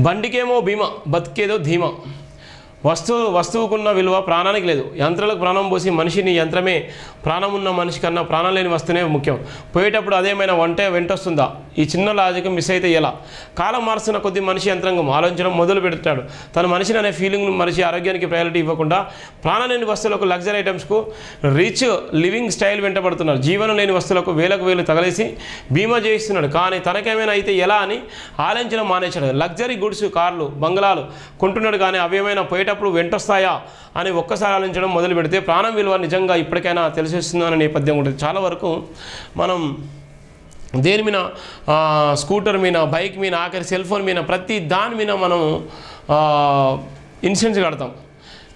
బండికేమో బీమా, బతికేదో ధీమా. వస్తువుకున్న విలువ ప్రాణానికి లేదు. యంత్రాలకు ప్రాణం పోసి మనిషిని యంత్రమే ప్రాణం ఉన్న మనిషి కన్నా ప్రాణం లేని వస్తువునే ముఖ్యం. పోయేటప్పుడు అదేమైనా వెంటొస్తుందా? ఈ చిన్న లాజిక్ మిస్ అయితే ఎలా? కాలం మారుస్తున్న కొద్ది మనిషి యంత్రాంగం ఆలోచించడం మొదలు పెడతాడు. తన మనిషిని అనే ఫీలింగ్ మనిషి ఆరోగ్యానికి ప్రయారిటీ ఇవ్వకుండా ప్రాణం లేని వస్తువులకు, లగ్జరీ ఐటమ్స్కు, రిచ్ లివింగ్ స్టైల్ వెంటబడుతున్నారు. జీవనం లేని వస్తువులకు వేలకు వేలు తగలేసి బీమా చేయిస్తున్నాడు. కానీ తనకేమైనా అయితే ఎలా అని ఆలోచించడం మానేశాడు. లగ్జరీ గుడ్స్, కార్లు, బంగ్లాలు కొంటున్నాడు. కానీ అవేమైనా పోయేటప్పుడు వెంటొస్తాయా అని ఒక్కసారి ఆలోచించడం మొదలు పెడితే ప్రాణం విలువ నిజంగా ఇప్పటికైనా తెలిసేస్తుందనే నేపథ్యం ఉంటుంది. చాలా వరకు మనం దేని మీద, స్కూటర్ మీద, బైక్ మీద, ఆఖరి సెల్ ఫోన్ మీద, ప్రతి దాని మీద మనం ఇన్సూరెన్స్ కడతాం.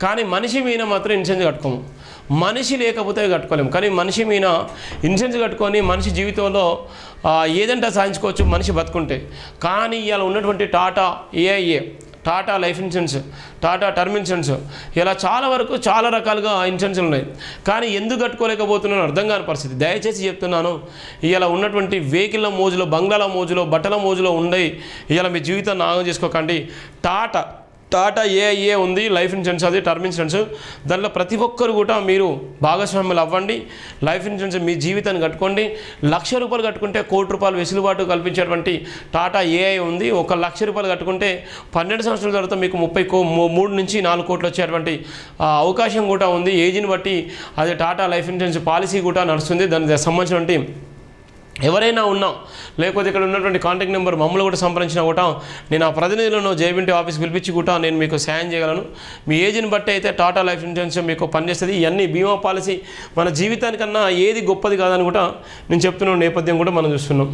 కానీ మనిషి మీద మాత్రం ఇన్సూరెన్స్ కట్టుకోము. మనిషి లేకపోతే కట్టుకోలేము. కానీ మనిషి మీద ఇన్సూరెన్స్ కట్టుకొని మనిషి జీవితంలో ఏదంటే సాధించుకోవచ్చు మనిషి బతుకుంటే. కానీ ఇలా ఉన్నటువంటి Tata AIA, Tata life insurance, Tata term insurance, ఇలా చాలా వరకు చాలా రకాలుగా ఇన్సూరెన్స్లు ఉన్నాయి. కానీ ఎందుకు కట్టుకోలేకపోతున్నాను అర్థం కాని పరిస్థితి. దయచేసి చెప్తున్నాను, ఇలా ఉన్నటువంటి వెహికల్ల మోజులో, బంగ్లాల మోజులో, బట్టల మోజులో ఉండి ఇలా మీ జీవితాన్ని నాగం చేసుకోకండి. టాటా ఏఐఏ ఉంది, లైఫ్ ఇన్సూరెన్స్, అది టర్మ్ ఇన్సూరెన్స్. దానిలో ప్రతి ఒక్కరు కూడా మీరు భాగస్వాములు అవ్వండి. లైఫ్ ఇన్సూరెన్స్ మీ జీవితాన్ని కట్టుకోండి. ₹1,00,000 కట్టుకుంటే ₹1,00,00,000 వెసులుబాటు కల్పించేటువంటి టాటా ఏఐ ఉంది. ₹1,00,000 కట్టుకుంటే 12 సంవత్సరాల తర్వాత మీకు 3 నుంచి 4 కోట్లు వచ్చేటువంటి అవకాశం కూడా ఉంది. ఏజ్ని బట్టి అది టాటా లైఫ్ ఇన్సూరెన్స్ పాలసీ కూడా నడుస్తుంది. దానికి సంబంధించినటువంటి ఎవరైనా ఉన్నా, లేకపోతే ఇక్కడ ఉన్నటువంటి కాంటాక్ట్ నెంబర్ మమ్మల్ని కూడా సంప్రదించినా కూడా నేను ఆ ప్రతినిధులను జేబింటి ఆఫీస్ పిలిపించి కూడా నేను మీకు సాయం చేయగలను. మీ ఏజ్ని బట్టి అయితే టాటా లైఫ్ ఇన్సూరెన్స్ మీకు పనిచేస్తుంది. ఇవన్నీ బీమా పాలసీ మన జీవితానికన్నా ఏది గొప్పది కాదని కూడా నేను చెప్తున్న నేపథ్యం కూడా మనం చూస్తున్నాం.